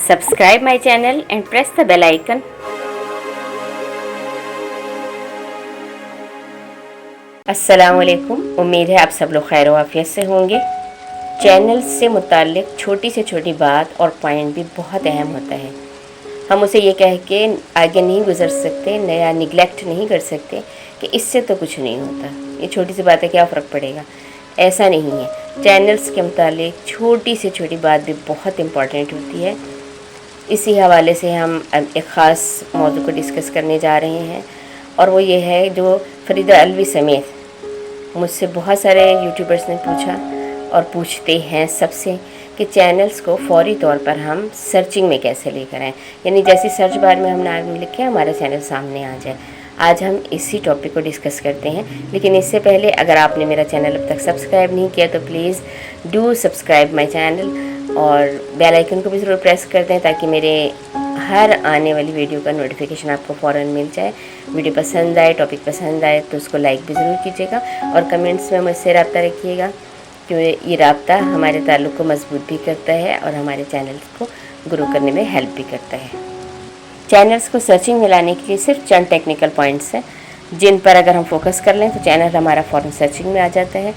Subscribe my channel and press the bell icon. अस्सलामुअलैकुम। उम्मीद है आप सब लोग खैर आफियत से होंगे। चैनल से मुताल्लिक छोटी से छोटी बात और पॉइंट भी बहुत अहम होता है। हम उसे ये कह के आगे नहीं गुजर सकते या निगलेक्ट नहीं कर सकते कि इससे तो कुछ नहीं होता, ये छोटी सी बात है, क्या फ़र्क पड़ेगा। ऐसा नहीं है। चैनल्स के मुताल्लिक छोटी से छोटी बात भी बहुत इम्पॉर्टेंट होती है। इसी हवाले से हम एक ख़ास मौजू को डिस्कस करने जा रहे हैं, और वो ये है जो फरीदा अलवी समेत मुझसे बहुत सारे यूट्यूबर्स ने पूछा और पूछते हैं सबसे कि चैनल्स को फौरी तौर पर हम सर्चिंग में कैसे लेकर आएँ, यानी जैसे सर्च बार में हम नाम लिखें हमारा चैनल सामने आ जाए। आज हम इसी टॉपिक को डिस्कस करते हैं, लेकिन इससे पहले अगर आपने मेरा चैनल अब तक सब्सक्राइब नहीं किया तो please do subscribe my channel और बेल आइकन को भी ज़रूर प्रेस कर दें ताकि मेरे हर आने वाली वीडियो का नोटिफिकेशन आपको फ़ौरन मिल जाए। वीडियो पसंद आए, टॉपिक पसंद आए तो उसको लाइक भी ज़रूर कीजिएगा और कमेंट्स में मुझसे रब्ता रखिएगा, क्योंकि ये रब्ता हमारे ताल्लुक़ को मजबूत भी करता है और हमारे चैनल को ग्रो करने में हेल्प भी करता है। चैनल्स को सर्चिंग में लाने के लिए सिर्फ चंद टेक्निकल पॉइंट्स हैं जिन पर अगर हम फोकस कर लें तो चैनल हमारा फ़ौरन सर्चिंग में आ जाता है।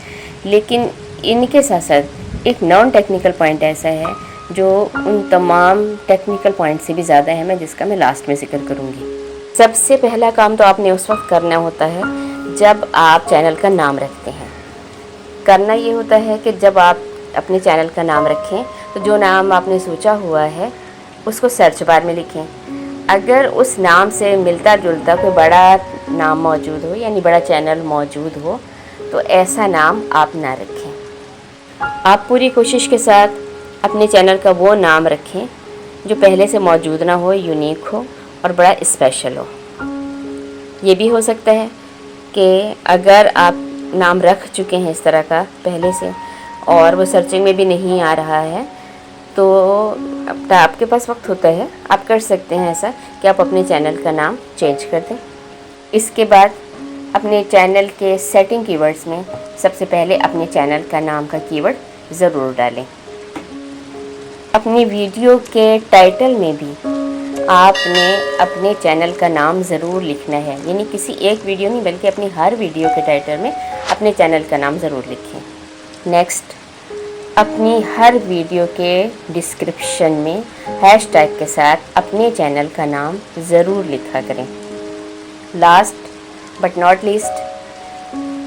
लेकिन इनके साथ साथ एक नॉन टेक्निकल पॉइंट ऐसा है जो उन तमाम टेक्निकल पॉइंट से भी ज़्यादा अहम है, जिसका मैं लास्ट में जिक्र करूँगी। सबसे पहला काम तो आपने उस वक्त करना होता है जब आप चैनल का नाम रखते हैं। करना ये होता है कि जब आप अपने चैनल का नाम रखें तो जो नाम आपने सोचा हुआ है उसको सर्च बार में लिखें। अगर उस नाम से मिलता जुलता कोई बड़ा नाम मौजूद हो, यानी बड़ा चैनल मौजूद हो, तो ऐसा नाम आप ना रखें। आप पूरी कोशिश के साथ अपने चैनल का वो नाम रखें जो पहले से मौजूद ना हो, यूनिक हो और बड़ा स्पेशल हो। ये भी हो सकता है कि अगर आप नाम रख चुके हैं इस तरह का पहले से और वो सर्चिंग में भी नहीं आ रहा है, तो अब आपके पास वक्त होता है, आप कर सकते हैं ऐसा कि आप अपने चैनल का नाम चेंज कर दें। इसके बाद अपने चैनल के सेटिंग कीवर्ड्स में सबसे पहले अपने चैनल का नाम का कीवर्ड ज़रूर डालें। अपनी वीडियो के टाइटल में भी आपने अपने चैनल का नाम ज़रूर लिखना है, यानी किसी एक वीडियो नहीं बल्कि अपनी हर वीडियो के टाइटल में अपने चैनल का नाम ज़रूर लिखें। नेक्स्ट, अपनी हर वीडियो के डिस्क्रिप्शन में हैशटैग के साथ अपने चैनल का नाम ज़रूर लिखा करें। लास्ट बट नॉट लीस्ट,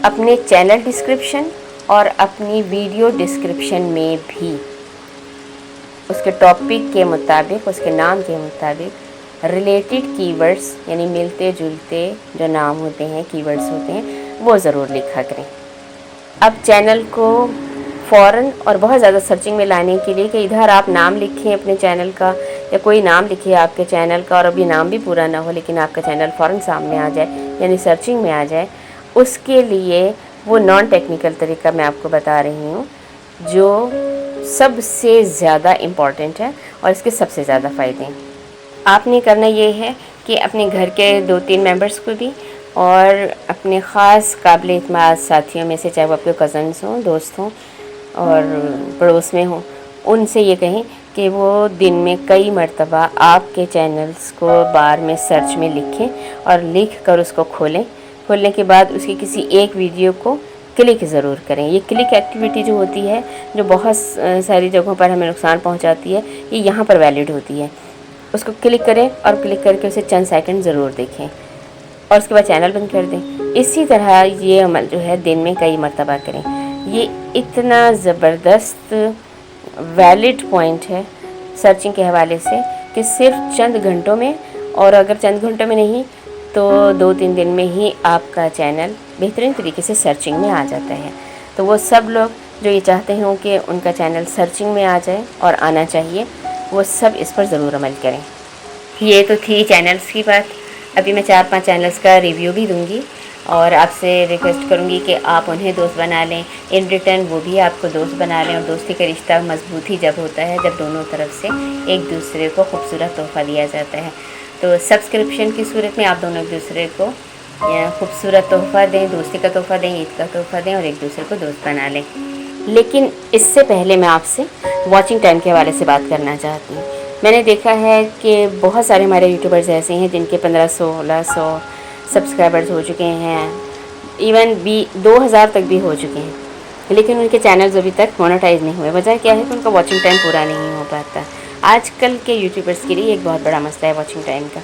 अपने चैनल डिस्क्रिप्शन और अपनी वीडियो डिस्क्रिप्शन में भी उसके टॉपिक के मुताबिक, उसके नाम के मुताबिक रिलेटेड कीवर्ड्स, यानी मिलते जुलते जो नाम होते हैं, कीवर्ड्स होते हैं, वो ज़रूर लिखा करें। अब चैनल को फ़ौरन और बहुत ज़्यादा सर्चिंग में लाने के लिए कि इधर आप नाम लिखें अपने चैनल का या कोई नाम लिखिए आपके चैनल का और अभी नाम भी पूरा ना हो लेकिन आपका चैनल फ़ौरन सामने आ जाए, यानी सर्चिंग में आ जाए, उसके लिए वो नॉन टेक्निकल तरीका मैं आपको बता रही हूँ जो सबसे ज़्यादा इम्पॉर्टेंट है और इसके सबसे ज़्यादा फ़ायदे हैं। आपने करना ये है कि अपने घर के 2-3 मेंबर्स को भी और अपने ख़ास काबिल एतमाद साथियों में से, चाहे वो आपके कज़न्स हों, दोस्त हों और पड़ोस में हो, उनसे ये कहें कि वो दिन में कई मरतबा आपके चैनल्स को बार में सर्च में लिखें और लिख कर उसको खोलने के बाद उसकी किसी एक वीडियो को क्लिक ज़रूर करें। ये क्लिक एक्टिविटी जो होती है, जो बहुत सारी जगहों पर हमें नुकसान पहुंचाती है, ये यहाँ पर वैलिड होती है। उसको क्लिक करें और क्लिक करके उसे चंद सेकंड ज़रूर देखें और उसके बाद चैनल बंद कर दें। इसी तरह ये अमल जो है दिन में कई मरतबा करें। ये इतना ज़बरदस्त वैलिड पॉइंट है सर्चिंग के हवाले से कि सिर्फ चंद घंटों में, और अगर चंद घंटों में नहीं तो 2-3 दिन में ही आपका चैनल बेहतरीन तरीके से सर्चिंग में आ जाता है। तो वो सब लोग जो ये चाहते हों कि उनका चैनल सर्चिंग में आ जाए और आना चाहिए, वो सब इस पर ज़रूर अमल करें। ये तो थी चैनल्स की बात। अभी मैं 4-5 चैनल्स का रिव्यू भी दूँगी और आपसे रिक्वेस्ट करूँगी कि आप उन्हें दोस्त बना लें, इन रिटर्न वो भी आपको दोस्त बना लें। और दोस्ती का रिश्ता मजबूत ही जब होता है जब दोनों तरफ से एक दूसरे को खूबसूरत तोहफ़ा दिया जाता है। तो सब्सक्रिप्शन की सूरत में आप दोनों एक दूसरे को खूबसूरत तोहफ़ा दें, दोस्ती का तोहफ़ा दें, ईद का तोहफ़ा दें और एक दूसरे को दोस्त बना लें। लेकिन इससे पहले मैं आपसे वॉचिंग टाइम के हवाले से बात करना चाहती हूँ। میں نے دیکھا ہے کہ بہت سارے ہمارے یوٹیوبرز ایسے ہیں جن کے 1500-1600 سبسکرائبرز ہو چکے ہیں، ایون 2000 تک بھی ہو چکے ہیں، لیکن ان کے چینلز ابھی تک مونیٹائز نہیں ہوئے۔ وجہ کیا ہے کہ ان کا واچنگ ٹائم پورا نہیں ہو پاتا۔ آج کل کے یوٹیوبرز کے لیے ایک بہت بڑا مسئلہ ہے واچنگ ٹائم کا۔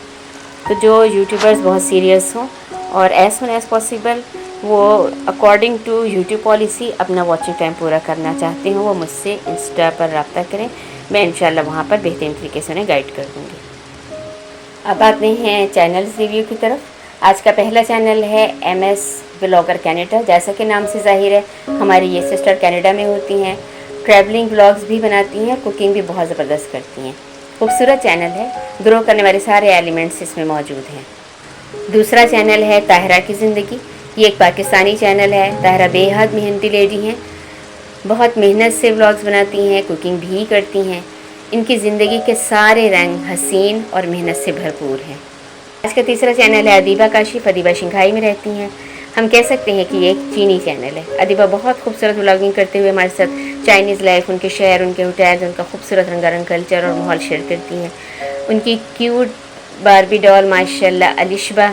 تو جو یوٹیوبرز بہت سیریس ہوں اور ایز سون ایز پاسبل وہ اکارڈنگ ٹو یوٹیوب پالیسی اپنا واچنگ ٹائم پورا کرنا چاہتے ہوں، وہ مجھ سے انسٹا پر رابطہ کریں، میں انشاءاللہ وہاں پر بہترین طریقے سے انہیں گائیڈ کر دوں گی۔ اب آتے ہیں چینلز ریویو کی طرف۔ آج کا پہلا چینل ہے ایم ایس بلاگر کینیڈا۔ جیسا کہ نام سے ظاہر ہے ہماری یہ سسٹر کینیڈا میں ہوتی ہیں، ٹریولنگ بلاگز بھی بناتی ہیں، کوکنگ بھی بہت زبردست کرتی ہیں۔ خوبصورت چینل ہے، گرو کرنے والے سارے ایلیمنٹس اس میں موجود ہیں۔ دوسرا چینل ہے طاہرہ کی زندگی۔ یہ ایک پاکستانی چینل ہے۔ طاہرہ بے حد محنتی لیڈی ہیں، بہت محنت سے ولاگز بناتی ہیں، کوکنگ بھی کرتی ہیں۔ ان کی زندگی کے سارے رنگ حسین اور محنت سے بھرپور ہیں۔ آج کا تیسرا چینل ہے ادیبہ کاشف۔ ادیبہ شنگھائی میں رہتی ہیں۔ ہم کہہ سکتے ہیں کہ یہ ایک چینی چینل ہے۔ ادیبہ بہت خوبصورت ولاگنگ کرتے ہوئے ہمارے ساتھ چائنیز لائف، ان کے شہر، ان کے ہوٹلز، ان کا خوبصورت رنگا رنگ کلچر اور ماحول شیئر کرتی ہیں۔ ان کی کیوٹ باربی ڈال ماشاءاللہ الشبہ،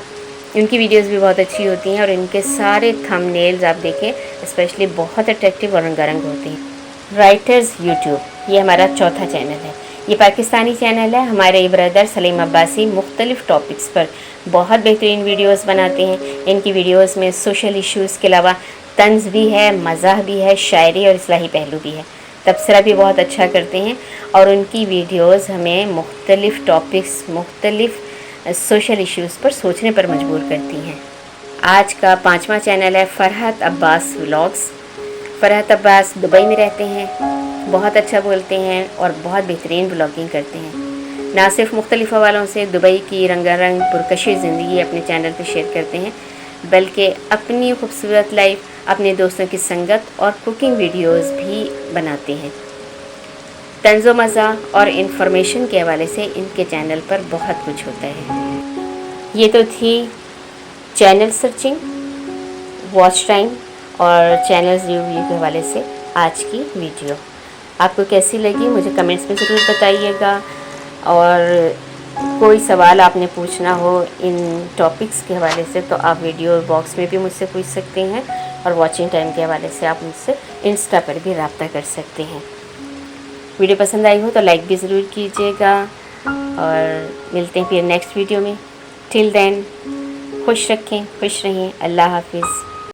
ان کی ویڈیوز بھی بہت اچھی ہوتی ہیں اور ان کے سارے تھم نیلز آپ دیکھیں اسپیشلی بہت اٹریکٹیو اور رنگا رنگ ہوتے ہیں۔ رائٹرز یوٹیوب، یہ ہمارا چوتھا چینل ہے۔ یہ پاکستانی چینل ہے۔ ہمارے بردر سلیم عباسی مختلف ٹاپکس پر بہت بہترین ویڈیوز بناتے ہیں۔ ان کی ویڈیوز میں سوشل ایشوز کے علاوہ طنز بھی ہے، مزاح بھی ہے، شاعری اور اصلاحی پہلو بھی ہے۔ تبصرہ بھی بہت اچھا کرتے ہیں اور ان کی ویڈیوز ہمیں مختلف ٹاپکس، مختلف سوشل ایشوز پر سوچنے پر مجبور کرتی ہیں۔ آج کا پانچواں چینل ہے فرحت عباس ولاگز۔ فرحت عباس دبئی میں رہتے ہیں، بہت اچھا بولتے ہیں اور بہت بہترین ولاگنگ کرتے ہیں۔ نہ صرف مختلف حوالوں سے دبئی کی رنگا رنگ پرکشش زندگی اپنے چینل پہ شیئر کرتے ہیں، بلکہ اپنی خوبصورت لائف، اپنے دوستوں کی سنگت اور کوکنگ ویڈیوز بھی بناتے ہیں۔ طنز و مزاح اور انفارمیشن کے حوالے سے ان کے چینل پر بہت کچھ ہوتا ہے۔ یہ تو تھی چینل سرچنگ، واچ ٹائم اور چینلز ریویو کے حوالے سے آج کی ویڈیو۔ آپ کو کیسی لگی مجھے کمنٹس میں ضرور بتائیے گا، اور کوئی سوال آپ نے پوچھنا ہو ان ٹاپکس کے حوالے سے تو آپ ویڈیو باکس میں بھی مجھ سے پوچھ سکتے ہیں، اور واچنگ ٹائم کے حوالے سے آپ مجھ سے انسٹا پر بھی رابطہ کر سکتے ہیں۔ ویڈیو پسند آئی ہو تو لائک بھی ضرور کیجیے گا، اور ملتے ہیں پھر نیکسٹ ویڈیو میں۔ ٹل دین خوش رکھیں، خوش رہیں، اللہ حافظ۔